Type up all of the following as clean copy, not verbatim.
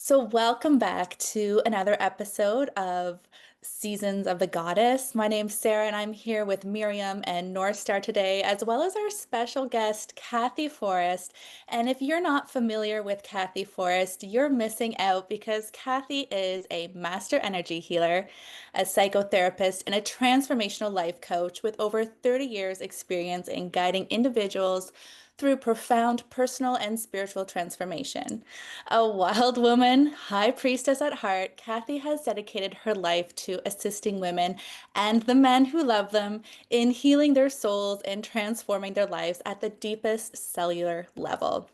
So, welcome back to another episode of Seasons of the Goddess. My name's Sarah, and I'm here with Miriam and Northstar today, as well as our special guest, Kathy Forrest. And if you're not familiar with Kathy Forrest, you're missing out because Kathy is a master energy healer, a psychotherapist, and a transformational life coach with over 30 years' experience in guiding individuals through profound personal and spiritual transformation. A wild woman, high priestess at heart, Kathy has dedicated her life to assisting women and the men who love them in healing their souls and transforming their lives at the deepest cellular level.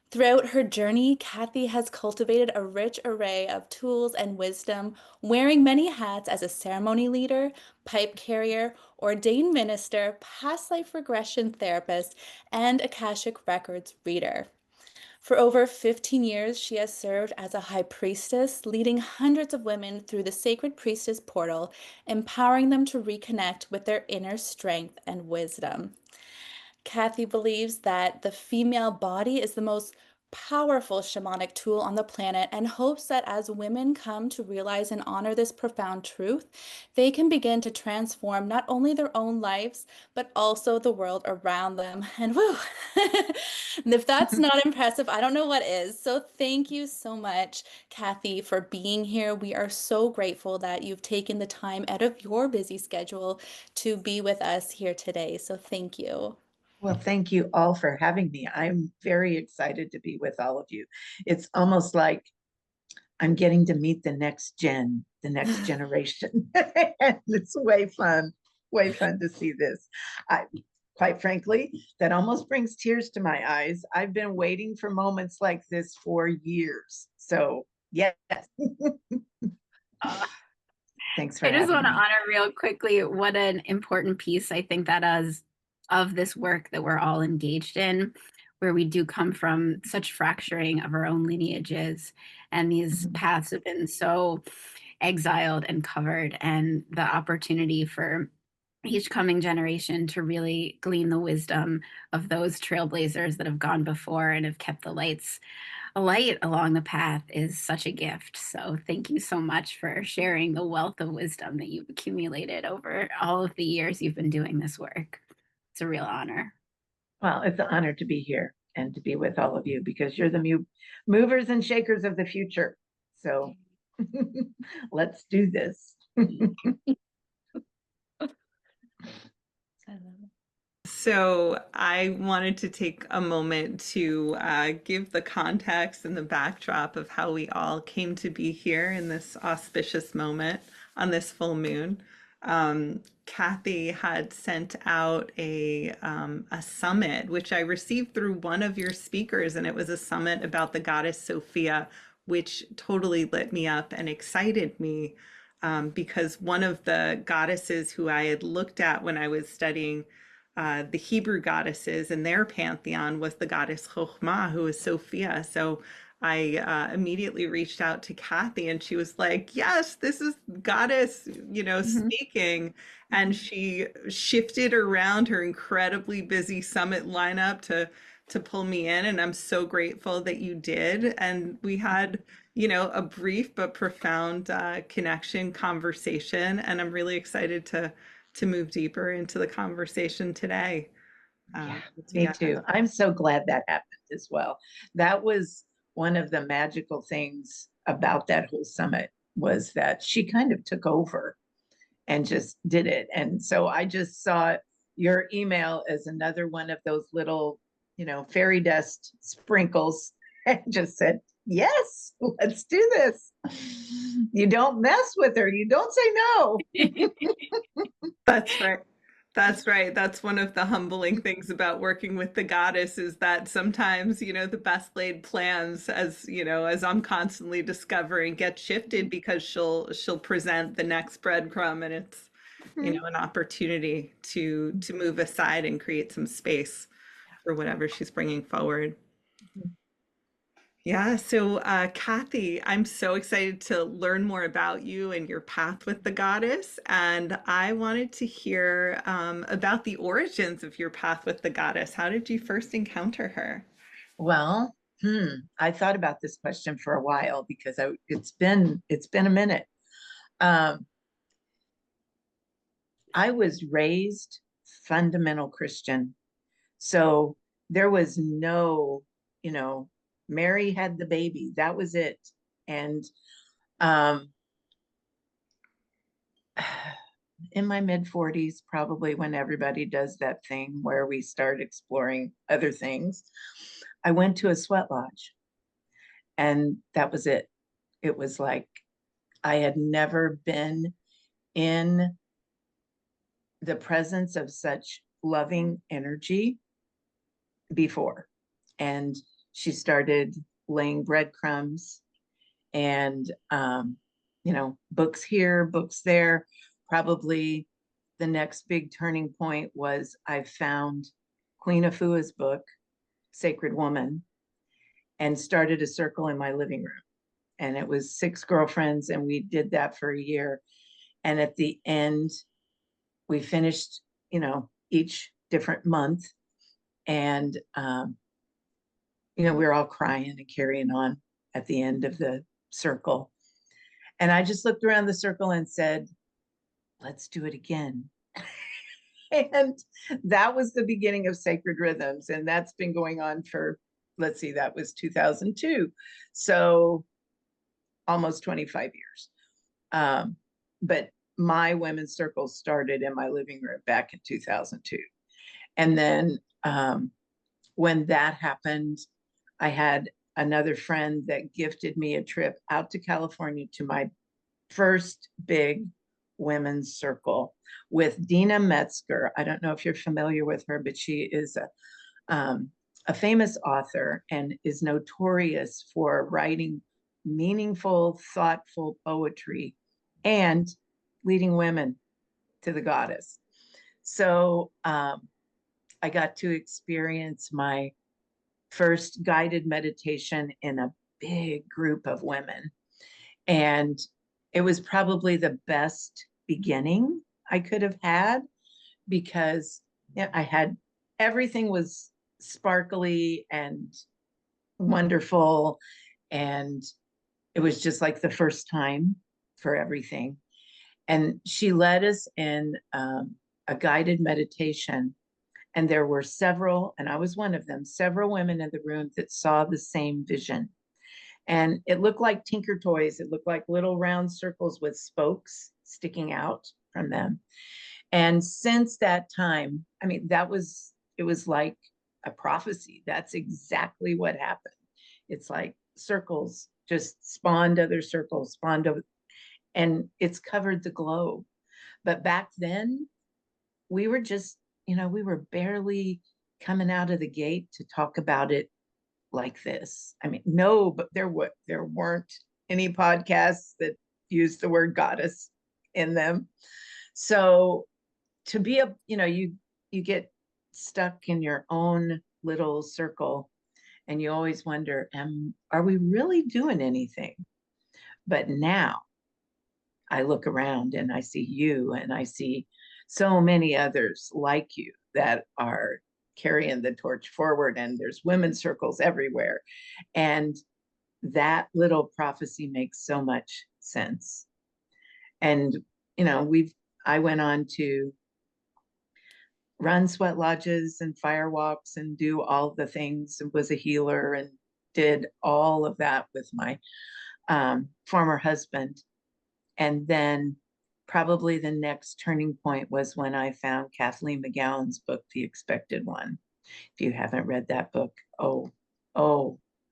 Throughout her journey, Kathy has cultivated a rich array of tools and wisdom, wearing many hats as a ceremony leader, pipe carrier, ordained minister, past life regression therapist, and Akashic Records reader. For over 15 years, she has served as a high priestess, leading hundreds of women through the sacred priestess portal, empowering them to reconnect with their inner strength and wisdom. Kathy believes that the female body is the most powerful shamanic tool on the planet and hopes that as women come to realize and honor this profound truth, they can begin to transform not only their own lives, but also the world around them. And woo, and if that's not impressive, I don't know what is. So thank you so much, Kathy, for being here. We are so grateful that you've taken the time out of your busy schedule to be with us here today. So thank you. Well, thank you all for having me. I'm very excited to be with all of you. It's almost like I'm getting to meet the next generation. And it's way fun to see this. I, quite frankly, that almost brings tears to my eyes. I've been waiting for moments like this for years. So, yes, Uh, thanks for I just having want to me. honor real quickly what an important piece I think that is of this work that we're all engaged in, where we do come from such fracturing of our own lineages, and these Mhm. paths have been so exiled and covered, and the opportunity for each coming generation to really glean the wisdom of those trailblazers that have gone before and have kept the lights a light along the path is such a gift. So thank you so much for sharing the wealth of wisdom that you've accumulated over all of the years you've been doing this work. It's a real honor. Well, it's an honor to be here and to be with all of you because you're the movers and shakers of the future. So let's do this. So I wanted to take a moment to give the context and the backdrop of how we all came to be here in this auspicious moment on this full moon. Kathy had sent out a summit, which I received through one of your speakers, and it was a summit about the goddess Sophia, which totally lit me up and excited me because one of the goddesses who I had looked at when I was studying the Hebrew goddesses and their pantheon was the goddess Chokhmah, who is Sophia. So I immediately reached out to Kathy and she was like, yes, this is goddess, Mhm. speaking. And she shifted around her incredibly busy summit lineup to pull me in. And I'm so grateful that you did. And we had, a brief but profound connection conversation. And I'm really excited to move deeper into the conversation today Yeah, me together. too. I'm so glad that happened as well. That was one of the magical things about that whole summit was that she kind of took over and just did it. And so I just saw your email as another one of those little, fairy dust sprinkles and just said, yes, let's do this. You don't mess with her. You don't say no. That's right. That's right. That's one of the humbling things about working with the goddess is that sometimes, the best laid plans, as I'm constantly discovering, get shifted because she'll present the next breadcrumb, and it's, an opportunity to move aside and create some space for whatever she's bringing forward. Yeah, so Kathy, I'm so excited to learn more about you and your path with the goddess. And I wanted to hear about the origins of your path with the goddess. How did you first encounter her? Well, I thought about this question for a while because it's been a minute. Um, I was raised fundamental Christian. So there was no, Mary had the baby. That was it. And um, in my mid 40s, probably when everybody does that thing where we start exploring other things, I went to a sweat lodge and that was it. It was like I had never been in the presence of such loving energy before. And she started laying breadcrumbs and, books here, books there. Probably the next big turning point was I found Queen Afua's book, Sacred Woman, and started a circle in my living room. And it was 6 girlfriends, and we did that for a year. And at the end, we finished, each different month. And, we were all crying and carrying on at the end of the circle. And I just looked around the circle and said, let's do it again. And that was the beginning of Sacred Rhythms. And that's been going on for, let's see, that was 2002. So almost 25 years. But my women's circle started in my living room back in 2002. And then when that happened, I had another friend that gifted me a trip out to California to my first big women's circle with Dina Metzger. I don't know if you're familiar with her, but she is a famous author and is notorious for writing meaningful, thoughtful poetry and leading women to the goddess. So I got to experience my first guided meditation in a big group of women. And it was probably the best beginning I could have had because I had everything was sparkly and wonderful. And it was just like the first time for everything. And she led us in a guided meditation. And there were several, and I was one of them, several women in the room that saw the same vision. And it looked like Tinker Toys. It looked like little round circles with spokes sticking out from them. And since that time, it was like a prophecy. That's exactly what happened. It's like circles just spawned other circles, and it's covered the globe. But back then, we were just, we were barely coming out of the gate to talk about it like this. No, but there weren't any podcasts that used the word goddess in them. So to be you get stuck in your own little circle and you always wonder, are we really doing anything? But now I look around and I see you and I see so many others like you that are carrying the torch forward, and there's women's circles everywhere. And that little prophecy makes so much sense. And, I went on to run sweat lodges and fire walks and do all the things, and was a healer and did all of that with my former husband. And then probably the next turning point was when I found Kathleen McGowan's book, The Expected One. If you haven't read that book, oh,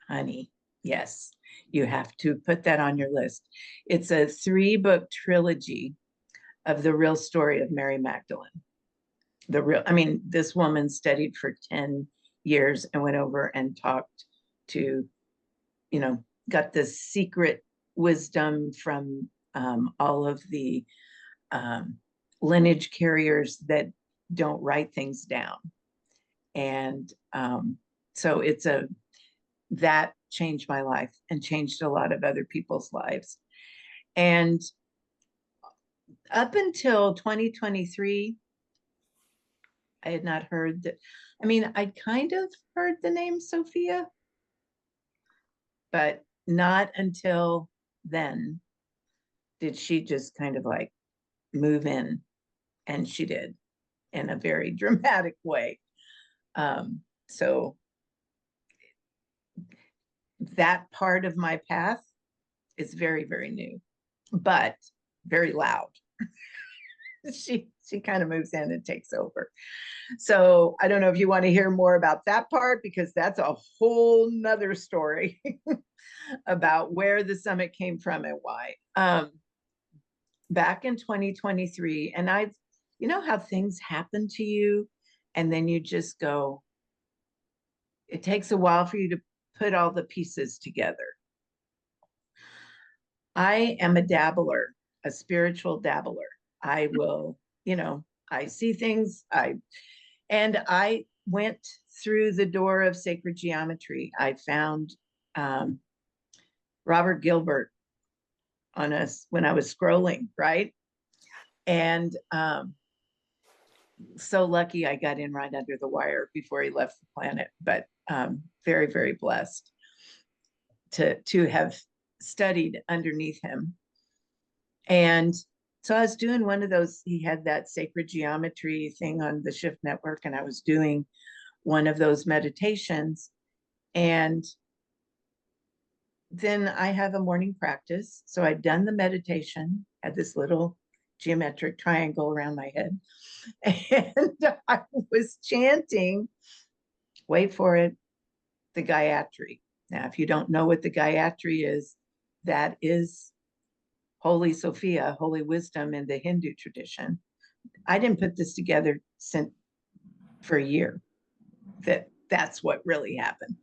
honey, yes, you have to put that on your list. It's a 3-book trilogy of the real story of Mary Magdalene. This woman studied for 10 years and went over and talked to, got the secret wisdom from all of the lineage carriers that don't write things down. And so that changed my life and changed a lot of other people's lives. And up until 2023, I had not heard that. I kind of heard the name Sophia, But not until then did she just kind of like move in, and she did in a very dramatic way. So that part of my path is very, very new, but very loud. She kind of moves in and takes over. So I don't know if you want to hear more about that part, because that's a whole nother story about where the summit came from and why. Back in 2023, and you know how things happen to you and then you just go, it takes a while for you to put all the pieces together. I am a dabbler, a spiritual dabbler. I will, I see things, and I went through the door of sacred geometry. I found Robert Gilbert on us when I was scrolling, right? And so lucky I got in right under the wire before he left the planet, but very, very blessed to have studied underneath him. And so I was doing one of those, he had that sacred geometry thing on the Shift Network, and I was doing one of those meditations. And then I have a morning practice. So I'd done the meditation, had this little geometric triangle around my head. And I was chanting, wait for it, the Gayatri. Now, if you don't know what the Gayatri is, that is Holy Sophia, holy wisdom in the Hindu tradition. I didn't put this together for a year. That's what really happened.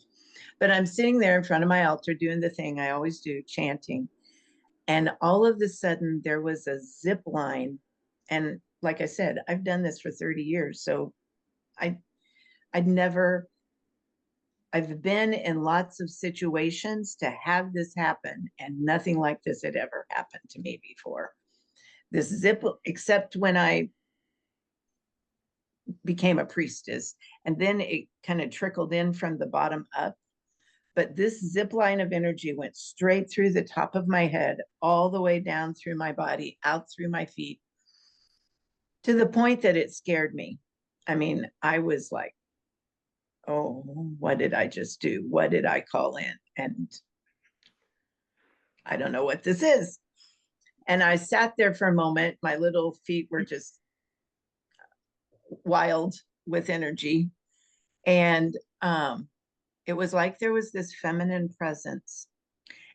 But I'm sitting there in front of my altar doing the thing I always do, chanting. And all of a sudden there was a zip line. And like I said, I've done this for 30 years. So I've been in lots of situations to have this happen, and nothing like this had ever happened to me before. This zip, except when I became a priestess, and then it kind of trickled in from the bottom up. But this zip line of energy went straight through the top of my head, all the way down through my body, out through my feet, to the point that it scared me. I mean, I was like, oh, what did I just do? What did I call in? And I don't know what this is. And I sat there for a moment. My little feet were just wild with energy. And it was like there was this feminine presence,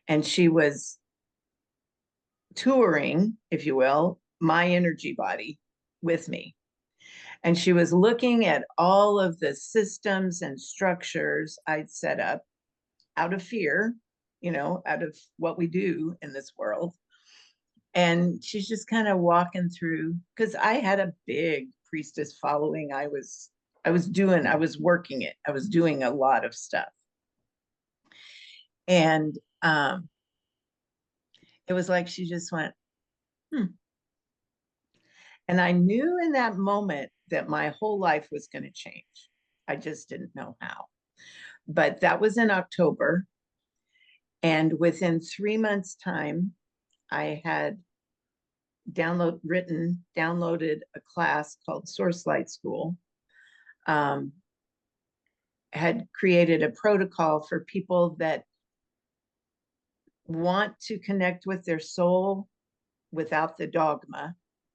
and she was touring, if you will, my energy body with me. And she was looking at all of the systems and structures I'd set up out of fear, out of what we do in this world. And she's just kind of walking through, because I had a big priestess following. I was working it. I was doing a lot of stuff. And it was like she just went, And I knew in that moment that my whole life was going to change. I just didn't know how. But that was in October. And within 3 months' time, I had downloaded a class called Source Light School. Had created a protocol for people that want to connect with their soul without the dogma.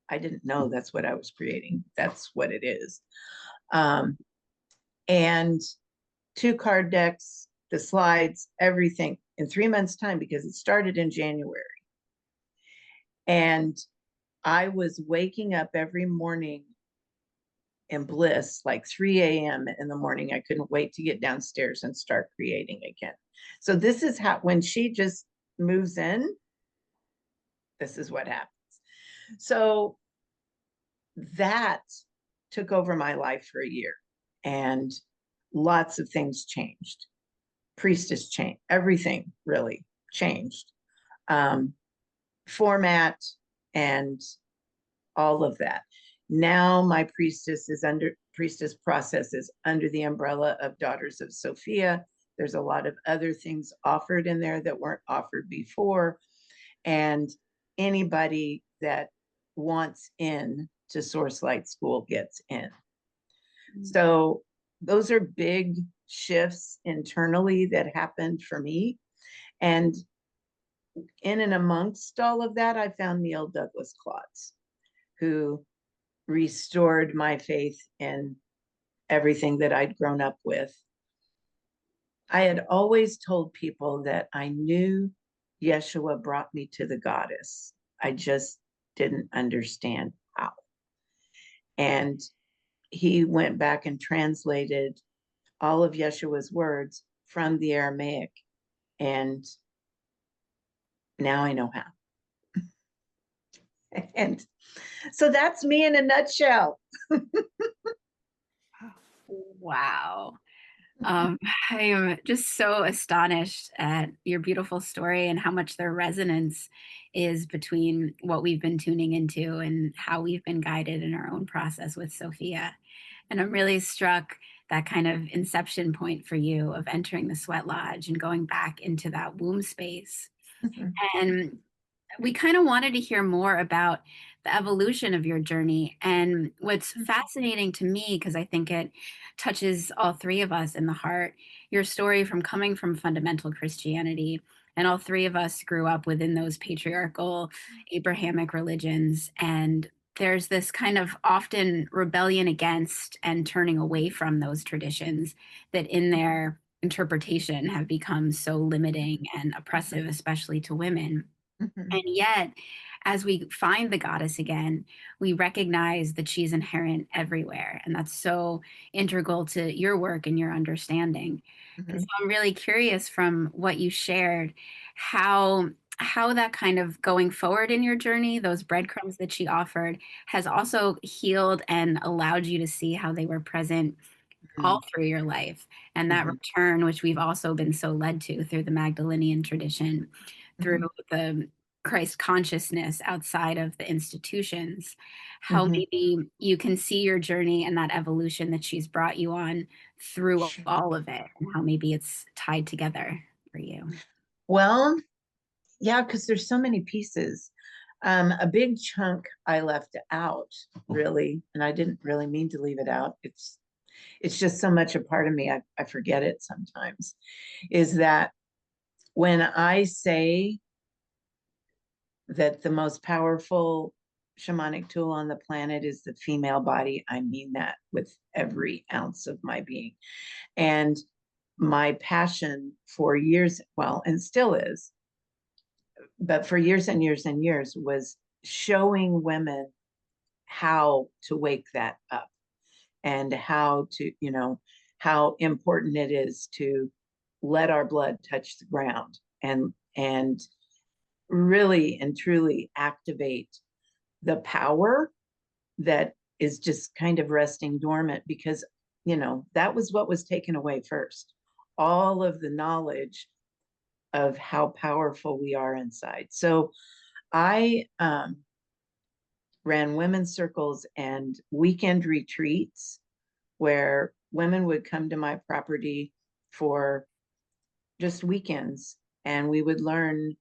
I didn't know that's what I was creating. That's what it is. And 2 card decks, the slides, everything in 3 months' time, because it started in January. And I was waking up every morning in bliss, like 3 a.m. in the morning. I couldn't wait to get downstairs and start creating again. So this is how, when she just moves in, this is what happens. So that took over my life for a year, and lots of things changed. Priestess changed, everything really changed. Format and all of that. Now my priestess process is under the umbrella of Daughters of Sophia, There's a lot of other things offered in there that weren't offered before. And anybody that wants in to Source Light School gets in. So those are big shifts internally that happened for me. And in and amongst all of that, I found Neil Douglas Klotz, who restored my faith in everything that I'd grown up with. I had always told people that I knew Yeshua brought me to the goddess. I just didn't understand how. And he went back and translated all of Yeshua's words from the Aramaic. And now I know how. And so that's me in a nutshell. Wow. I am just so astonished at your beautiful story and how much the resonance is between what we've been tuning into and how we've been guided in our own process with Sophia. And I'm really struck that kind of inception point for you of entering the sweat lodge and going back into that womb space. And we kind of wanted to hear more about the evolution of your journey. And what's fascinating to me, because I think it touches all three of us in the heart, your story from coming from fundamental Christianity. And all three of us grew up within those patriarchal Abrahamic religions. And there's this kind of often rebellion against and turning away from those traditions that in their interpretation have become so limiting and oppressive, especially to women. And yet, as we find the goddess again, we recognize that she's inherent everywhere. And that's so integral to your work and your understanding. And so I'm really curious from what you shared, how that kind of going forward in your journey, those breadcrumbs that she offered, has also healed and allowed you to see how they were present all through your life. And that return, which we've also been so led to through the Magdalenian tradition, through the Christ consciousness outside of the institutions, how maybe you can see your journey and that evolution that she's brought you on through all of it, and how maybe it's tied together for you. Well, yeah, because there's so many pieces. A big chunk I left out, really, and I didn't really mean to leave it out. It's just so much a part of me, I forget it sometimes, is that when I say that the most powerful shamanic tool on the planet is the female body, I mean that with every ounce of my being. And my passion for years, well, and still is, but for years and years and years, was showing women how to wake that up and how to, how important it is to let our blood touch the ground and really and truly activate the power that is just kind of resting dormant, because that was what was taken away first, all of the knowledge of how powerful we are inside. So I ran women's circles and weekend retreats where women would come to my property for just weekends, and we would learn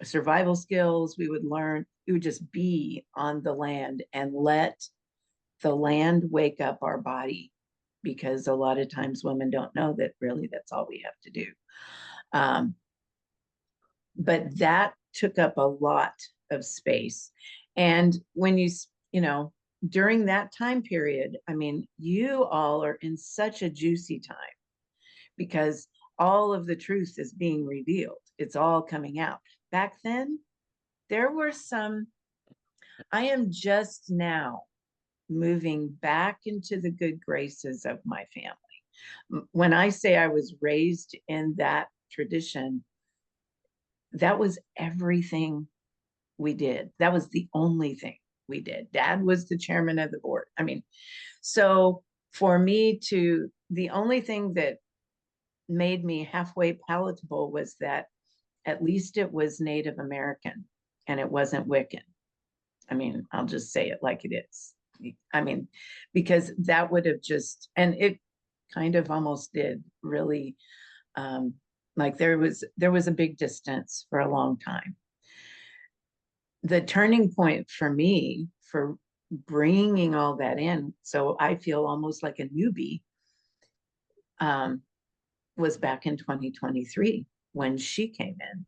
survival skills. We would just be on the land and let the land wake up our body, because a lot of times women don't know that really that's all we have to do. But that took up a lot of space. And when during that time period, I mean, you all are in such a juicy time because all of the truth is being revealed. It's all coming out. Back then, there were I am just now moving back into the good graces of my family. When I say I was raised in that tradition, that was everything we did. That was the only thing we did. Dad was the chairman of the board. I mean, so for me the only thing that made me halfway palatable was that at least it was Native American and it wasn't Wiccan. I mean, I'll just say it like it is. I mean, because that would have and it kind of almost did really, like there was a big distance for a long time. The turning point for me for bringing all that in, so I feel almost like a newbie, was back in 2023 when she came in.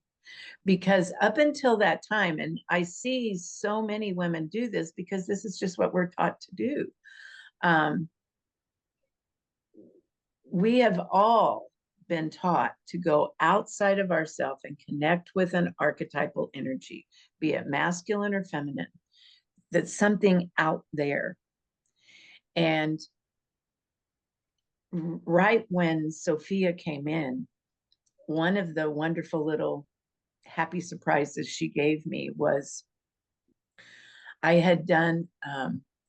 Because up until that time, and I see so many women do this because this is just what we're taught to do. We have all been taught to go outside of ourselves and connect with an archetypal energy, be it masculine or feminine, that's something out there. And right when Sophia came in, one of the wonderful little happy surprises she gave me was I had done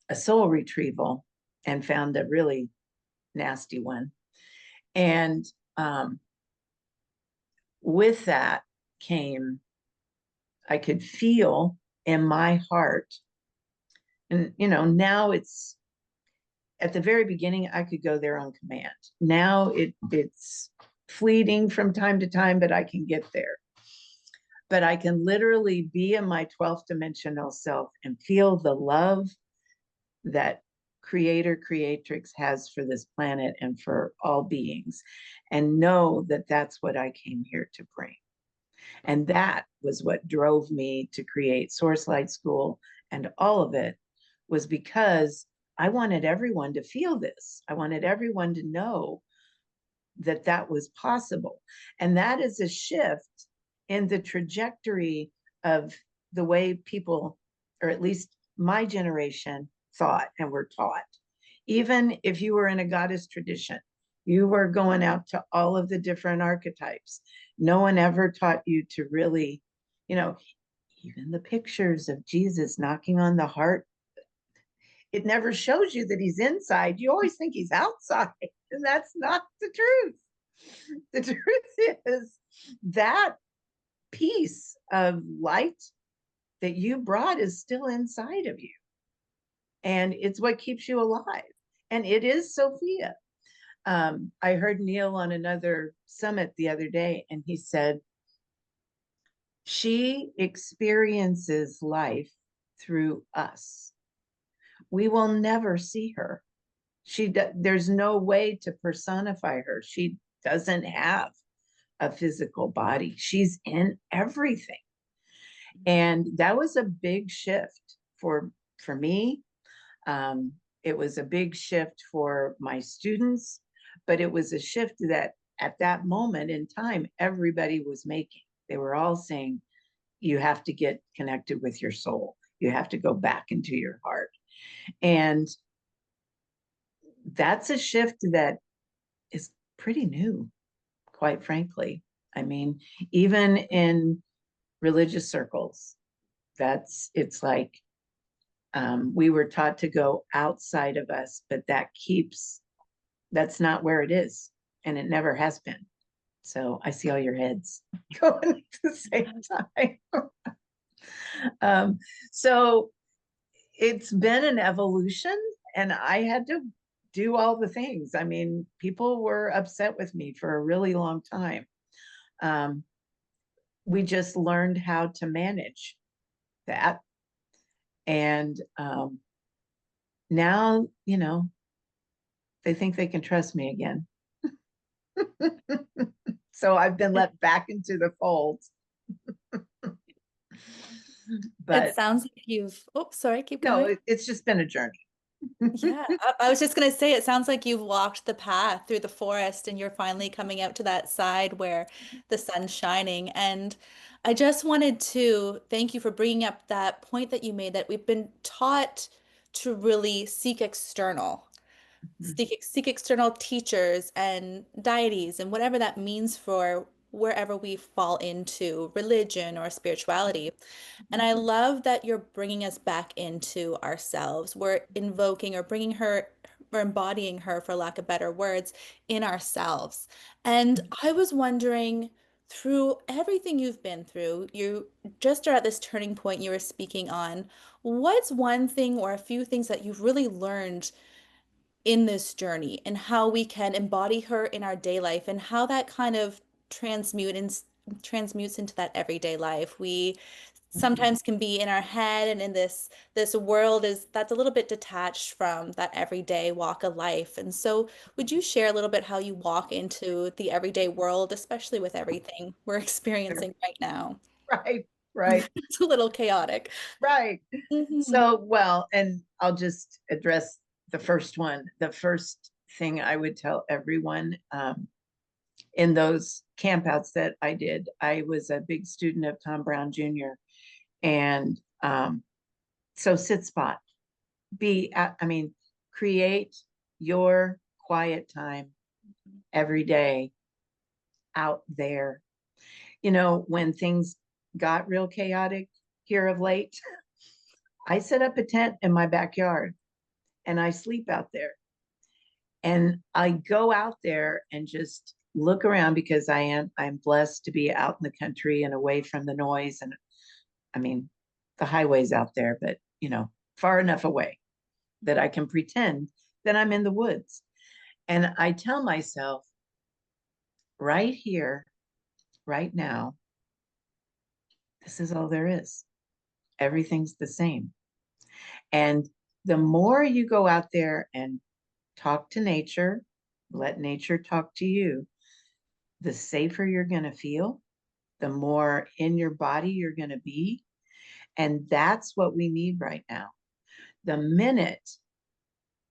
a soul retrieval and found a really nasty one. And with that came, I could feel in my heart, and now it's at the very beginning, I could go there on command. Now it's fleeting from time to time, but I can get there. But I can literally be in my 12th dimensional self and feel the love that creator creatrix has for this planet and for all beings, and know that that's what I came here to bring. And that was what drove me to create Source Light School, and all of it was because I wanted everyone to feel this. I wanted everyone to know that that was possible. And that is a shift in the trajectory of the way people, or at least my generation, thought and were taught. Even if you were in a goddess tradition, you were going out to all of the different archetypes. No one ever taught you to really, even the pictures of Jesus knocking on the heart, it never shows you that he's inside. You always think he's outside, and that's not the truth. The truth is that piece of light that you brought is still inside of you. And it's what keeps you alive. And it is Sophia. I heard Neil on another summit the other day, and he said, she experiences life through us. We will never see her. There's no way to personify her. She doesn't have a physical body. She's in everything. And that was a big shift for me. It was a big shift for my students, but it was a shift that at that moment in time, everybody was making. They were all saying, you have to get connected with your soul. You have to go back into your heart. And that's a shift that is pretty new, quite frankly. I mean, even in religious circles, it's like we were taught to go outside of us, but that's not where it is, and it never has been. So I see all your heads going at the same time. So it's been an evolution, and I had to do all the things. I mean, people were upset with me for a really long time. We just learned how to manage that. And now, they think they can trust me again. So I've been let back into the fold. But it sounds like sorry, keep going. No, it's just been a journey. Yeah, I was just going to say, it sounds like you've walked the path through the forest and you're finally coming out to that side where the sun's shining. And I just wanted to thank you for bringing up that point that you made, that we've been taught to really seek external. Seek external teachers and deities and whatever that means for wherever we fall into religion or spirituality. And I love that you're bringing us back into ourselves. We're invoking or bringing her or embodying her, for lack of better words, in ourselves. And I was wondering, through everything you've been through, you just are at this turning point you were speaking on. What's one thing or a few things that you've really learned in this journey and how we can embody her in our day life and how that kind of transmutes into that everyday life. We Mhm. sometimes can be in our head and in this world is that's a little bit detached from that everyday walk of life. And so would you share a little bit how you walk into the everyday world, especially with everything we're Sure. experiencing right now? Right, right, It's a little chaotic. right. Hmm. So, well, and I'll just address the first one. The first thing I would tell everyone in those campouts that I did, I was a big student of Tom Brown Jr. And so sit spot, create your quiet time every day out there. You know, when things got real chaotic here of late, I set up a tent in my backyard and I sleep out there. And I go out there and just look around because I'm blessed to be out in the country and away from the noise. And I mean, the highway's out there, but far enough away that I can pretend that I'm in the woods. And I tell myself, right here, right now, this is all there is. Everything's the same. And the more you go out there and talk to nature, let nature talk to you, the safer you're going to feel, the more in your body you're going to be. And that's what we need right now. The minute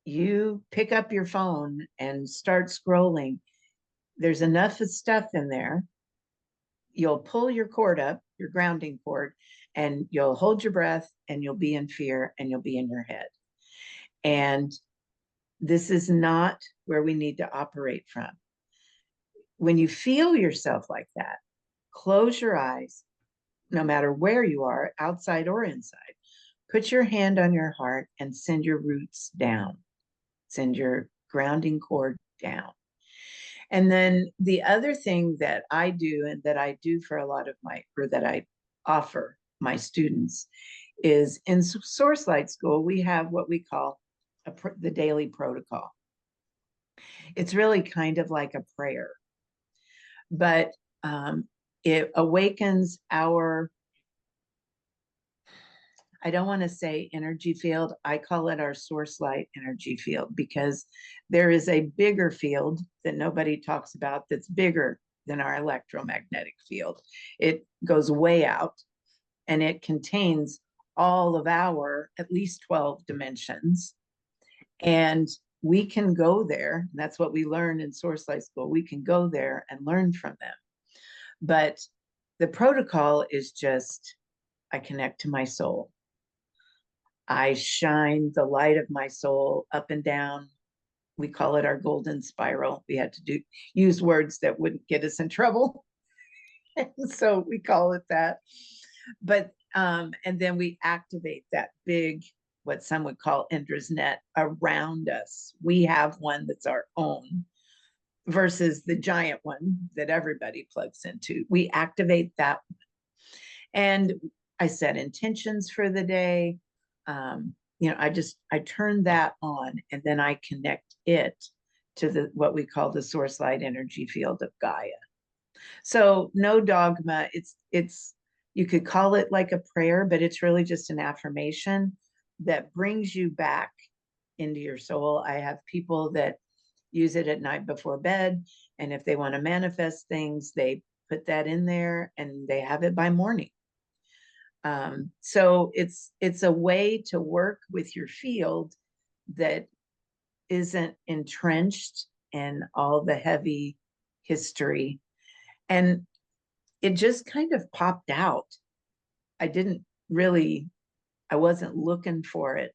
you pick up your phone and start scrolling, there's enough of stuff in there. You'll pull your cord up, your grounding cord, and you'll hold your breath and you'll be in fear and you'll be in your head. And this is not where we need to operate from. When you feel yourself like that, close your eyes, no matter where you are, outside or inside. Put your hand on your heart and send your roots down. Send your grounding cord down. And then the other thing that I do and that I do for a lot of that I offer my students is in Source Light School, we have what we call the daily protocol. It's really kind of like a prayer, but it awakens our, I don't want to say energy field, I call it our source light energy field, because there is a bigger field that nobody talks about that's bigger than our electromagnetic field. It goes way out and it contains all of our at least 12 dimensions. And we can go there. That's what we learn in Source Light School. We can go there and learn from them. But the protocol is just, I connect to my soul. I shine the light of my soul up and down. We call it our golden spiral. We had to use words that wouldn't get us in trouble. So we call it that. But and then we activate that big, what some would call Indra's net around us. We have one that's our own versus the giant one that everybody plugs into. We activate that one. And I set intentions for the day. I turn that on and then I connect it to what we call the source light energy field of Gaia. So no dogma. It's you could call it like a prayer, but it's really just an affirmation that brings you back into your soul. I have people that use it at night before bed, and if they want to manifest things, they put that in there and they have it by morning. So it's a way to work with your field that isn't entrenched in all the heavy history. And it just kind of popped out. I didn't really, I wasn't looking for it.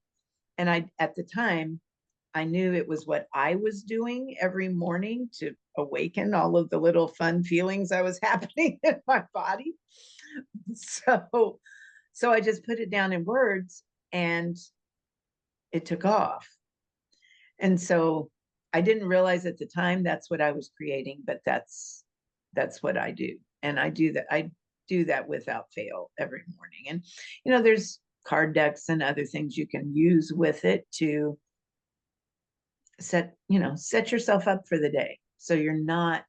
And at the time, I knew it was what I was doing every morning to awaken all of the little fun feelings I was happening in my body. So I just put it down in words and it took off. And so I didn't realize at the time that's what I was creating, but that's what I do. And I do that without fail every morning. And there's card decks and other things you can use with it to set yourself up for the day. So you're not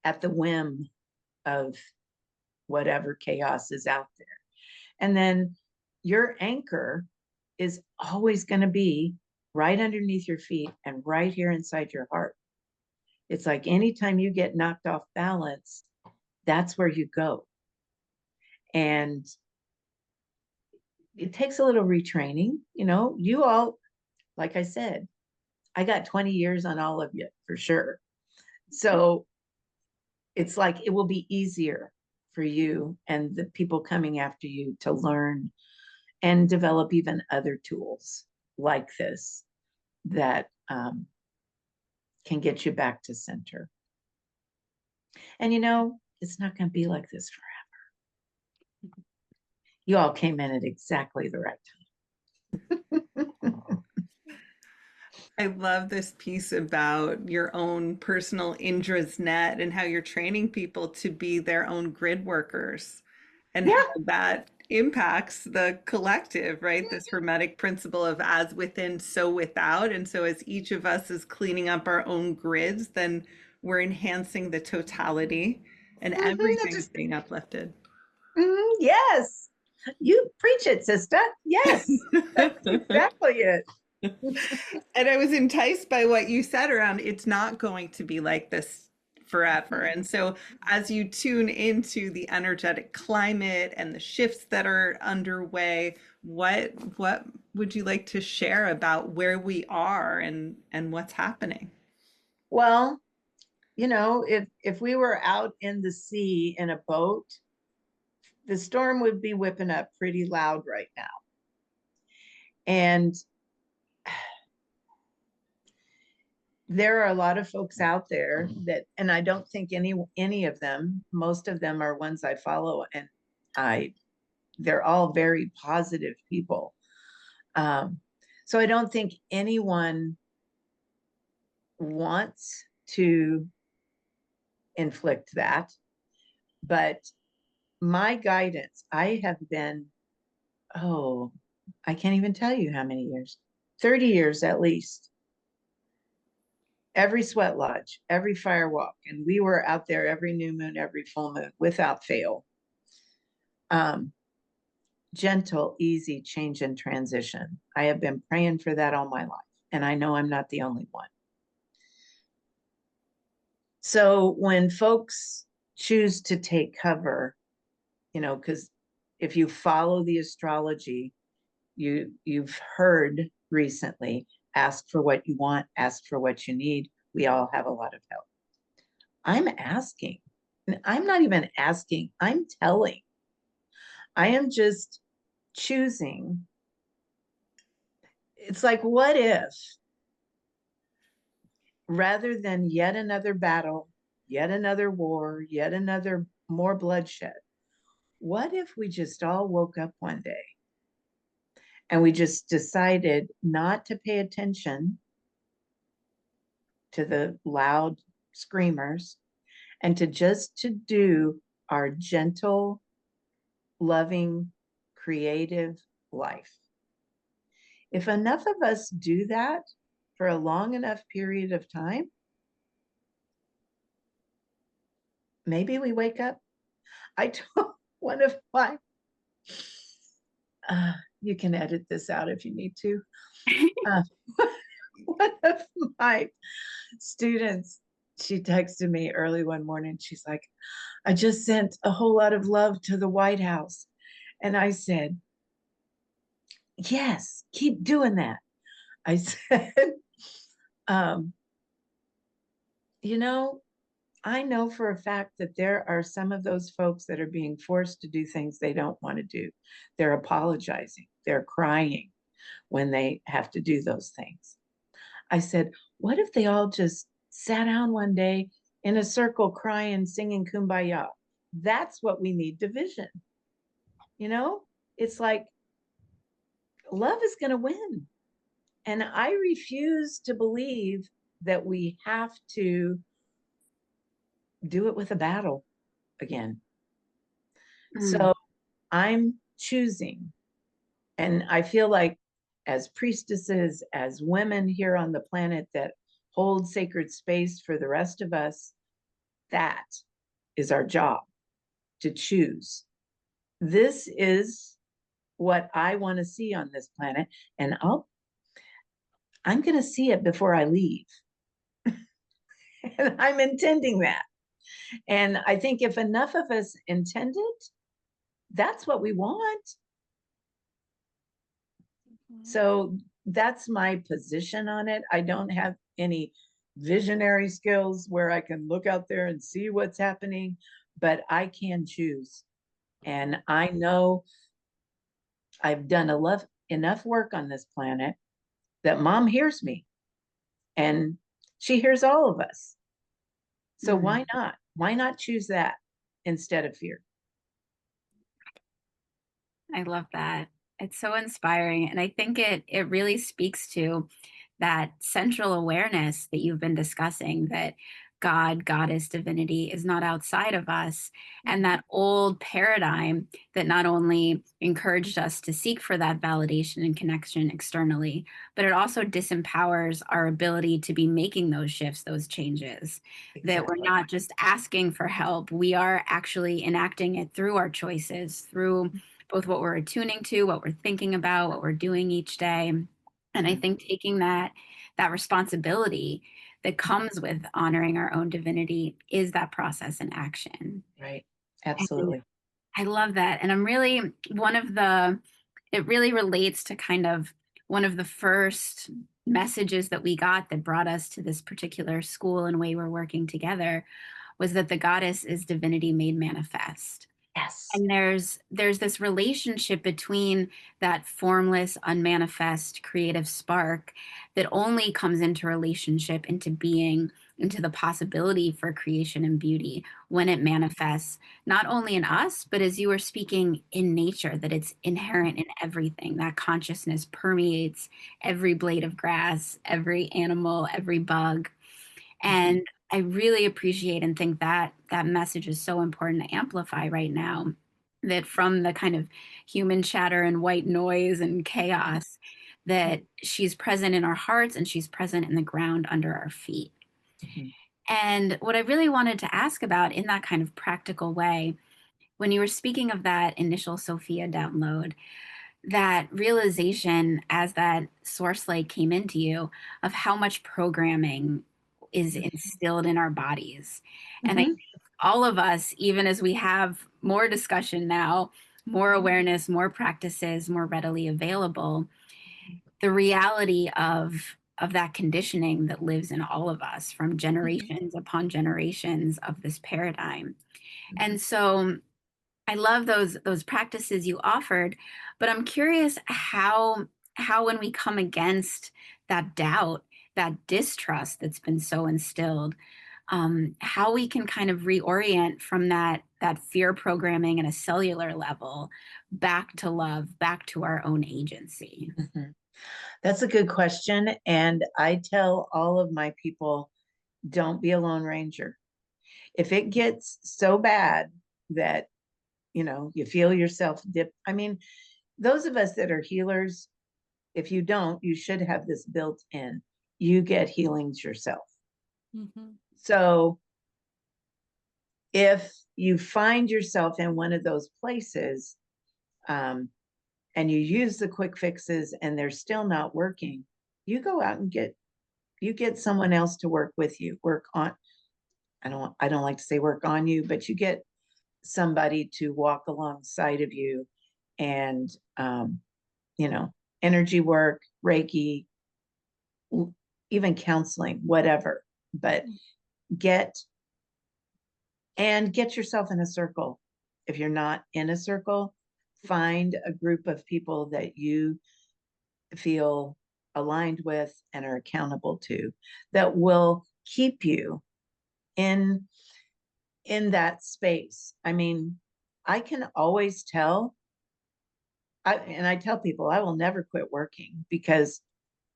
at the whim of whatever chaos is out there. And then your anchor is always going to be right underneath your feet and right here inside your heart. It's like anytime you get knocked off balance, that's where you go. And it takes a little retraining. You all, like I said, I got 20 years on all of you for sure. So it's like it will be easier for you and the people coming after you to learn and develop even other tools like this that can get you back to center. And it's not going to be like this forever. You all came in at exactly the right time. I love this piece about your own personal Indra's net and how you're training people to be their own grid workers and Yeah. how that impacts the collective, right? This hermetic principle of as within, so without. And so as each of us is cleaning up our own grids, then we're enhancing the totality and everything is being uplifted. Yes. You preach it, sister. Yes. That's exactly it. And I was enticed by what you said around it's not going to be like this forever. And so as you tune into the energetic climate and the shifts that are underway, what would you like to share about where we are and what's happening? Well, if we were out in the sea in a boat, the storm would be whipping up pretty loud right now. And there are a lot of folks out there that, and I don't think any of them, most of them are ones I follow, and they're all very positive people. So I don't think anyone wants to inflict that, but my guidance, I have been, I can't even tell you how many years, 30 years at least. Every sweat lodge, every fire walk, and we were out there every new moon, every full moon, without fail. Gentle, easy change and transition. I have been praying for that all my life, and I know I'm not the only one. So when folks choose to take cover, because if you follow the astrology, you've heard recently, ask for what you want, ask for what you need. We all have a lot of help. I'm asking. I'm not even asking, I'm telling. I am just choosing. It's like, what if, rather than yet another battle, yet another war, yet another more bloodshed, what if we just all woke up one day and we just decided not to pay attention to the loud screamers and to do our gentle, loving, creative life? If enough of us do that for a long enough period of time, maybe we wake up. I told one of my, you can edit this out if you need to. One of my students, she texted me early one morning. She's like, I just sent a whole lot of love to the White House. And I said, yes, keep doing that. I said, I know for a fact that there are some of those folks that are being forced to do things they don't want to do. They're apologizing. They're crying when they have to do those things. I said, what if they all just sat down one day in a circle crying, singing Kumbaya? That's what we need, division. It's like love is going to win. And I refuse to believe that we have to do it with a battle again. So I'm choosing, and I feel like as priestesses, as women here on the planet that hold sacred space for the rest of us, that is our job, to choose. This is what I want to see on this planet, and I'm going to see it before I leave. And I'm intending that. And I think if enough of us intend it, that's what we want. So that's my position on it. I don't have any visionary skills where I can look out there and see what's happening, but I can choose. And I know I've done enough work on this planet that Mom hears me and she hears all of us. So why not? Why not choose that instead of fear? I love that. It's so inspiring. And I think it really speaks to that central awareness that you've been discussing, that God, goddess, divinity is not outside of us. And that old paradigm that not only encouraged us to seek for that validation and connection externally, but it also disempowers our ability to be making those shifts, those changes. That we're not just asking for help, we are actually enacting it through our choices, through both what we're attuning to, what we're thinking about, what we're doing each day. And I think taking that responsibility that comes with honoring our own divinity is that process in action. Right. And Absolutely. I love that. And I'm really it really relates to kind of one of the first messages that we got that brought us to this particular school and way we're working together was that the goddess is divinity made manifest. Yes. And there's this relationship between that formless, unmanifest creative spark that only comes into relationship, into being, into the possibility for creation and beauty when it manifests, not only in us, but as you were speaking, in nature, that it's inherent in everything. That consciousness permeates every blade of grass, every animal, every bug. And I really appreciate and think that that message is so important to amplify right now, that from the kind of human chatter and white noise and chaos, that she's present in our hearts and she's present in the ground under our feet. And what I really wanted to ask about in that kind of practical way, when you were speaking of that initial Sophia download, that realization as that source light came into you of how much programming is instilled in our bodies. And I think all of us, even as we have more discussion now, more awareness, more practices, more readily available, the reality of that conditioning that lives in all of us from generations upon generations of this paradigm. And so I love those practices you offered, but I'm curious how when we come against that doubt, that distrust that's been so instilled, how we can kind of reorient from that fear programming at a cellular level back to love, back to our own agency. That's a good question. And I tell all of my people, don't be a lone ranger. If it gets so bad that, you feel yourself dip. I mean, those of us that are healers, if you don't, you should have this built in. You get healings yourself. So if you find yourself in one of those places, and you use the quick fixes and they're still not working, you go out and get someone else to work with you, work on, I don't like to say work on you, but you get somebody to walk alongside of you and, energy work, Reiki, even counseling, whatever, but get yourself in a circle. If you're not in a circle, find a group of people that you feel aligned with and are accountable to, that will keep you in that space. I mean, I can always tell, and I tell people I will never quit working because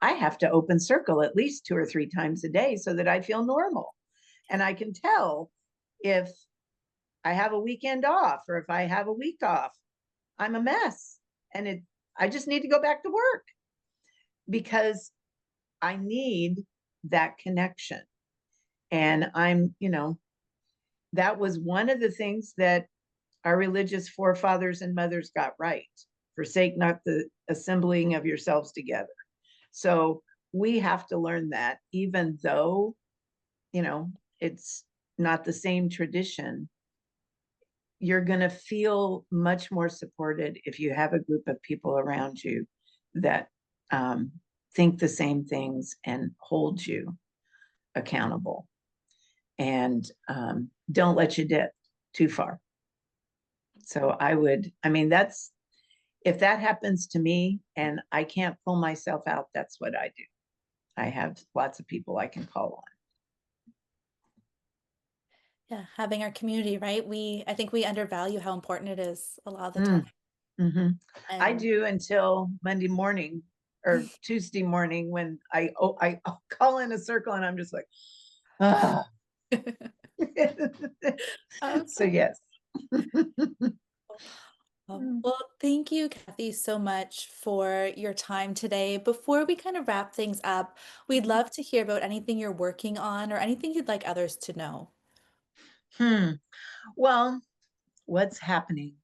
I have to open circle at least 2 or 3 times a day so that I feel normal. And I can tell if I have a weekend off or if I have a week off, I'm a mess. And I just need to go back to work. because I need that connection. And I'm, that was one of the things that our religious forefathers and mothers got right. Forsake not the assembling of yourselves together. So we have to learn that, even though, it's not the same tradition. You're going to feel much more supported if you have a group of people around you that think the same things and hold you accountable, and don't let you dip too far. So that's, if that happens to me and I can't pull myself out, that's what I do. I have lots of people I can call on. Yeah, having our community, right? I think we undervalue how important it is a lot of the time. Mm-hmm. I And do, until Monday morning or Tuesday morning, when I call in a circle and I'm just like, ah. So yes. Well, thank you, Kathy, so much for your time today. Before we kind of wrap things up, we'd love to hear about anything you're working on or anything you'd like others to know. Well, what's happening?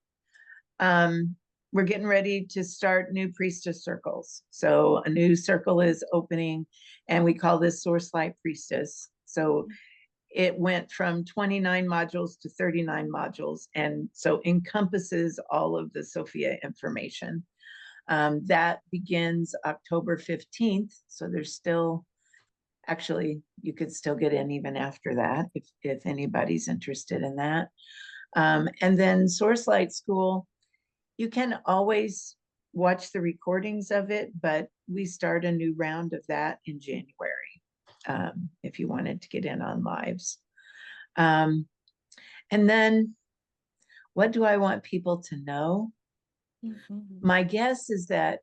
We're getting ready to start new priestess circles. So a new circle is opening, and we call this Source Light Priestess. So it went from 29 modules to 39 modules, and so encompasses all of the Sophia information. That begins October 15th. So there's still, actually, you could still get in even after that if anybody's interested in that. And then Source Light School, you can always watch the recordings of it, but we start a new round of that in January, if you wanted to get in on lives. And then what do I want people to know? My guess is that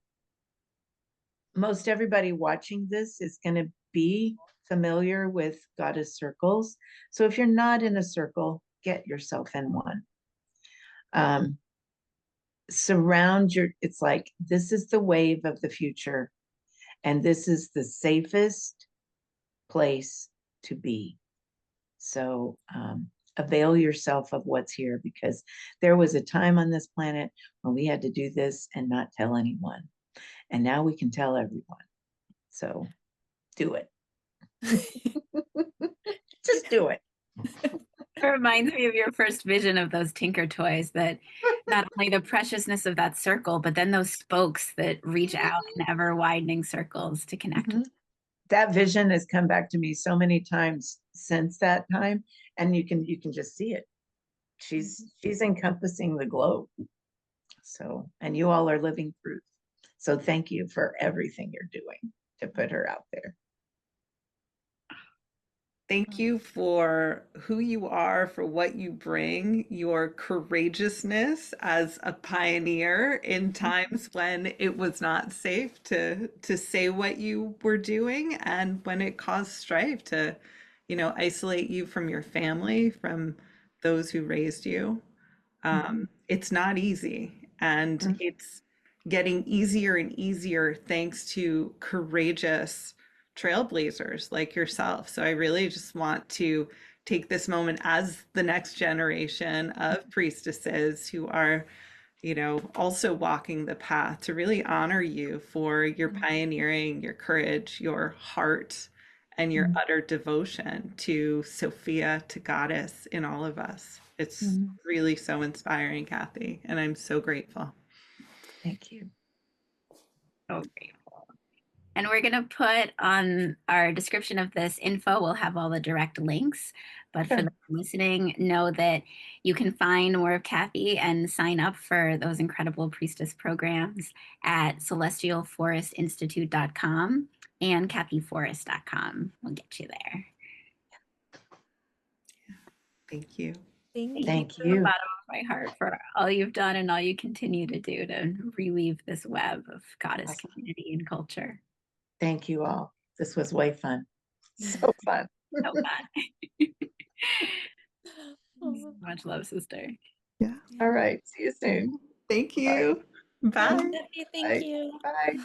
most everybody watching this is going to be familiar with goddess circles. So if you're not in a circle, get yourself in one. It's like, this is the wave of the future, and this is the safest place to be. So avail yourself of what's here, because there was a time on this planet when we had to do this and not tell anyone. And now we can tell everyone. So do it. Just do it. It reminds me of your first vision of those Tinker toys, that not only the preciousness of that circle, but then those spokes that reach out in ever widening circles to connect with. That vision has come back to me so many times since that time, and you can just see it. She's encompassing the globe. So, and you all are living proof. So thank you for everything you're doing to put her out there. Thank you for who you are, for what you bring, your courageousness as a pioneer in times when it was not safe to say what you were doing, and when it caused strife to, isolate you from your family, from those who raised you. It's not easy, and it's getting easier and easier thanks to courageous trailblazers like yourself. So I really just want to take this moment as the next generation of priestesses who are, also walking the path, to really honor you for your pioneering, your courage, your heart, and your utter devotion to Sophia, to Goddess in all of us. It's really so inspiring, Kathy, and I'm so grateful. Thank you. So grateful. And we're going to put on our description of this info, we'll have all the direct links. But for those listening, know that you can find more of Kathy and sign up for those incredible priestess programs at celestialforestinstitute.com and kathyforest.com. We'll get you there. Thank you. Thank From the bottom of my heart for all you've done and all you continue to do to reweave this web of goddess community and culture. Thank you all. This was way fun. So fun. So fun. Much love, sister. Yeah. All right. See you soon. Thank you. Bye. Thank you. Bye.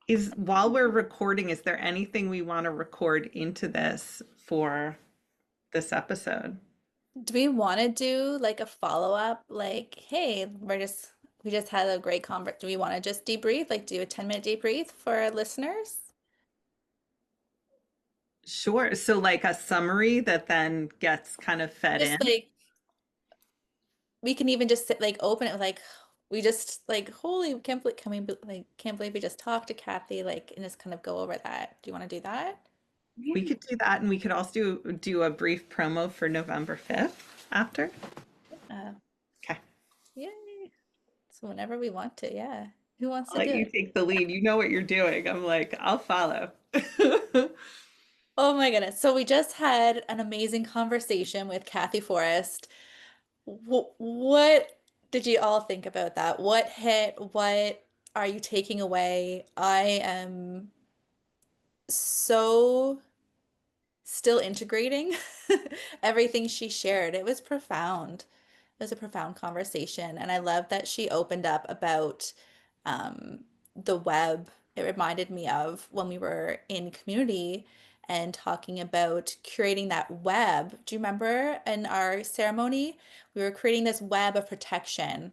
Is while we're recording, is there anything we want to record into this for this episode? Do we want to do like a follow-up? Like, hey, we just had a great conversation. Do we want to just debrief? Like, do a 10-minute debrief for our listeners? Sure. So like a summary that then gets kind of fed Just in. like we can even just sit, like open it with like we just like holy can't believe can't believe we just talked to Kathy like and just kind of go over that. Do you want to do that? We could do that, and we could also do a brief promo for November 5th after. Uh, Okay. Yay. So whenever we want to, yeah. Who wants I'll to let do you it? take the lead. You know what you're doing. I'm like, I'll follow. Oh my goodness. So we just had an amazing conversation with Kathy Forrest. What did you all think about that? What hit? What are you taking away? I am so still integrating everything she shared. It was profound. It was a profound conversation. And I love that she opened up about the web. It reminded me of when we were in community and talking about creating that web. Do you remember in our ceremony? We were creating this web of protection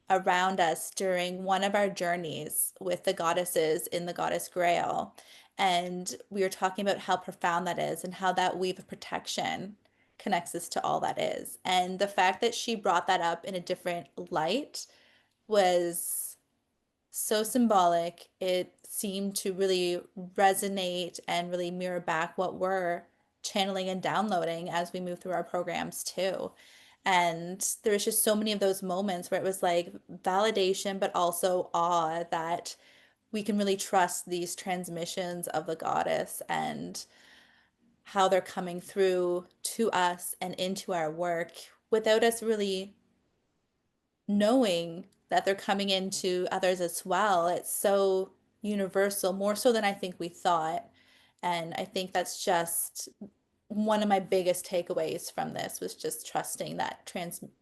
around us during one of our journeys with the goddesses in the Goddess Grail. And we were talking about how profound that is and how that weave of protection connects us to all that is. And the fact that she brought that up in a different light was so symbolic. It seemed to really resonate and really mirror back what we're channeling and downloading as we move through our programs too. And there was just so many of those moments where it was like validation, but also awe that we can really trust these transmissions of the goddess and how they're coming through to us and into our work without us really knowing that they're coming into others as well. It's so universal, more so than I think we thought. And I think that's just one of my biggest takeaways from this was just trusting that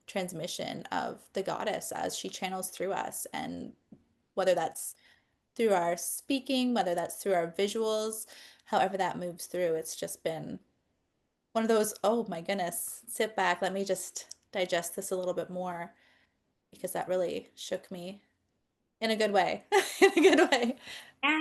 transmission of the goddess as she channels through us. And whether that's through our speaking, whether that's through our visuals, however that moves through, it's just been one of those, oh my goodness, sit back, let me just digest this a little bit more because that really shook me in a good way. In a good way. Yeah.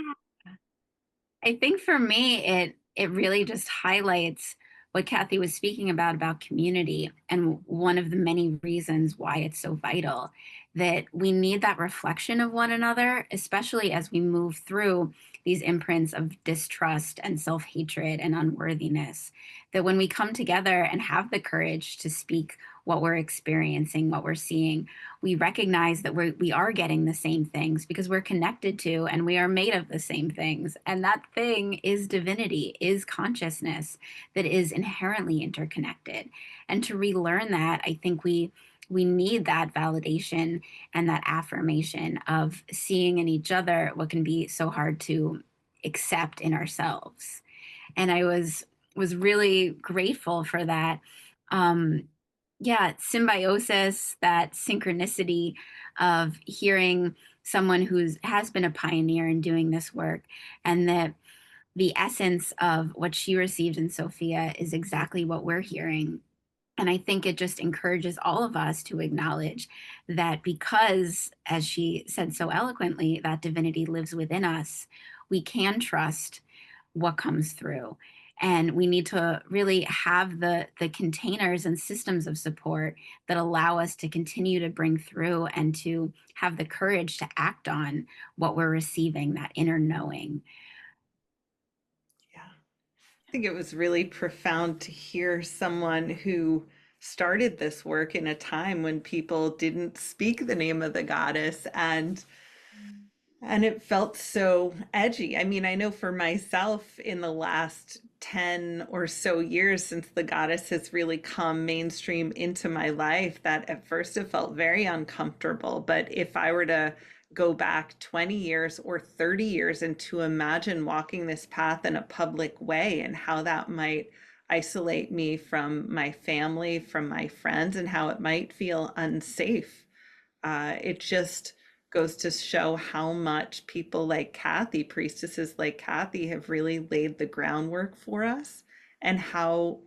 I think for me, it really just highlights what Kathy was speaking about community, and one of the many reasons why it's so vital that we need that reflection of one another, especially as we move through these imprints of distrust and self-hatred and unworthiness. That when we come together and have the courage to speak what we're experiencing, what we're seeing, we recognize that we are getting the same things because we're connected to and we are made of the same things. And that thing is divinity, is consciousness that is inherently interconnected. And to relearn that, I think we need that validation and that affirmation of seeing in each other what can be so hard to accept in ourselves. And I was really grateful for that. Um, yeah, symbiosis, that synchronicity of hearing someone who's has been a pioneer in doing this work, and that the essence of what she received in Sophia is exactly what we're hearing. And I think it just encourages all of us to acknowledge that because, as she said so eloquently, that divinity lives within us, we can trust what comes through. And we need to really have the containers and systems of support that allow us to continue to bring through and to have the courage to act on what we're receiving, that inner knowing. Yeah. I think it was really profound to hear someone who started this work in a time when people didn't speak the name of the goddess, and it felt so edgy. I mean, I know for myself in the last 10 or so years since the goddess has really come mainstream into my life, that at first it felt very uncomfortable. But if I were to go back 20 years or 30 years and to imagine walking this path in a public way and how that might isolate me from my family, from my friends, and how it might feel unsafe, it just goes to show how much people like Kathy, priestesses like Kathy, have really laid the groundwork for us, and how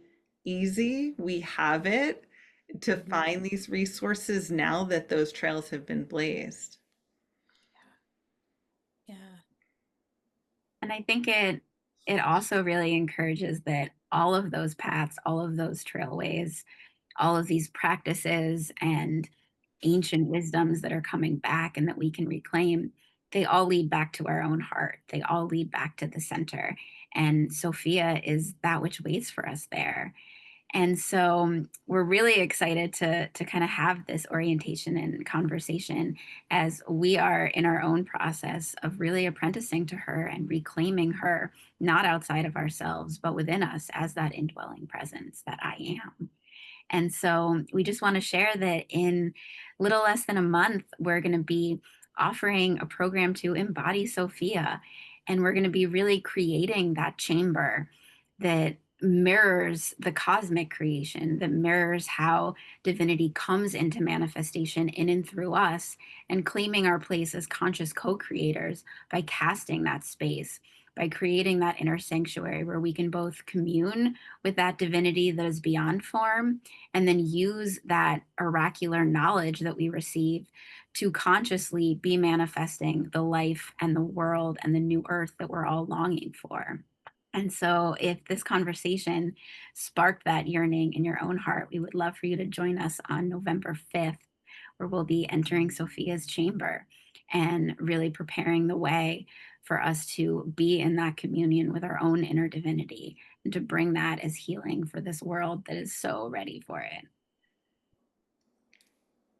easy we have it to find these resources now that those trails have been blazed. Yeah. And I think it also really encourages that all of those paths, all of those trailways, all of these practices and ancient wisdoms that are coming back and that we can reclaim, they all lead back to our own heart. They all lead back to the center. And Sophia is that which waits for us there. And so we're really excited to kind of have this orientation and conversation as we are in our own process of really apprenticing to her and reclaiming her, not outside of ourselves, but within us as that indwelling presence that I am. And so we just want to share that in little less than a month, we're going to be offering a program to embody Sophia. And we're going to be really creating that chamber that mirrors the cosmic creation, that mirrors how divinity comes into manifestation in and through us, and claiming our place as conscious co-creators by casting that space, by creating that inner sanctuary where we can both commune with that divinity that is beyond form, and then use that oracular knowledge that we receive to consciously be manifesting the life and the world and the new earth that we're all longing for. And so, if this conversation sparked that yearning in your own heart, we would love for you to join us on November 5th, where we'll be entering Sophia's chamber and really preparing the way for us to be in that communion with our own inner divinity and to bring that as healing for this world that is so ready for it.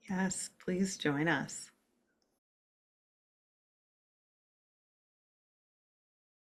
Yes, please join us.